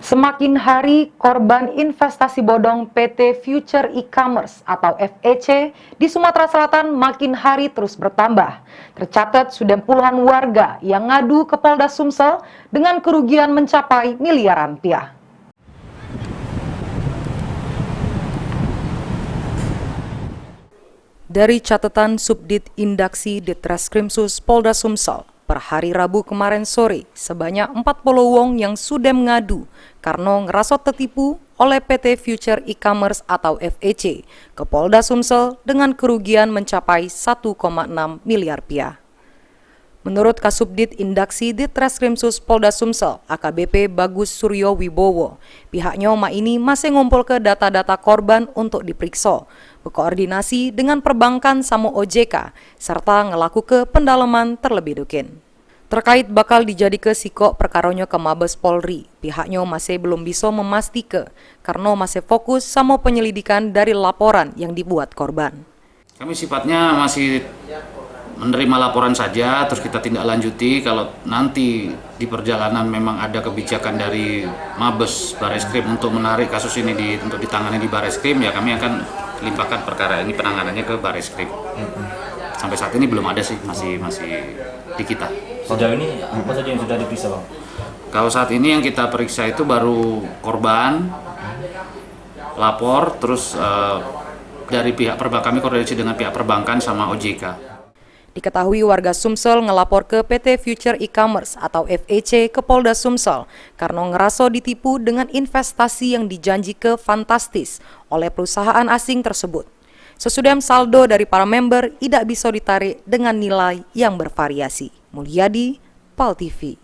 Semakin hari, korban investasi bodong PT Future E-Commerce atau FEC di Sumatera Selatan makin hari terus bertambah. Tercatat sudah puluhan warga yang ngadu ke Polda Sumsel dengan kerugian mencapai miliaran rupiah. Dari catatan Subdit Indaksi Ditreskrimsus Polda Sumsel, per hari Rabu kemarin sore, sebanyak 40 wong yang sudah mengadu karena ngerasot tertipu oleh PT Future E-Commerce atau FEC ke Polda Sumsel dengan kerugian mencapai 1,6 miliar rupiah. Menurut Kasubdit Indaksi Ditreskrimsus Polda Sumsel, AKBP Bagus Suryo Wibowo, pihaknya ini masih ngumpul ke data-data korban untuk diperiksa, berkoordinasi dengan perbankan sama OJK, serta ngelaku ke pendalaman terlebih dahulu. Terkait bakal dijadi ke sikok perkaronya ke Mabes Polri, pihaknya masih belum bisa memastikan karena masih fokus sama penyelidikan dari laporan yang dibuat korban. Kami sifatnya masih menerima laporan saja, terus kita tindak lanjuti. Kalau nanti di perjalanan memang ada kebijakan dari Mabes Bareskrim untuk menarik kasus ini untuk ditangani di Bareskrim, ya kami akan limpahkan perkara ini penanganannya ke Bareskrim. Sampai saat ini belum ada sih, masih di kita. Sejauh ini apa saja yang sudah diperiksa, Bang? Kalau saat ini yang kita periksa itu baru korban, lapor, terus dari pihak perbankan, kami koordinasi dengan pihak perbankan sama OJK. Diketahui warga Sumsel ngelapor ke PT Future E-Commerce atau FEC ke Polda Sumsel karena ngerasa ditipu dengan investasi yang dijanji ke fantastis oleh perusahaan asing tersebut. Sesudah saldo dari para member tidak bisa ditarik dengan nilai yang bervariasi. Mulyadi, PAL TV.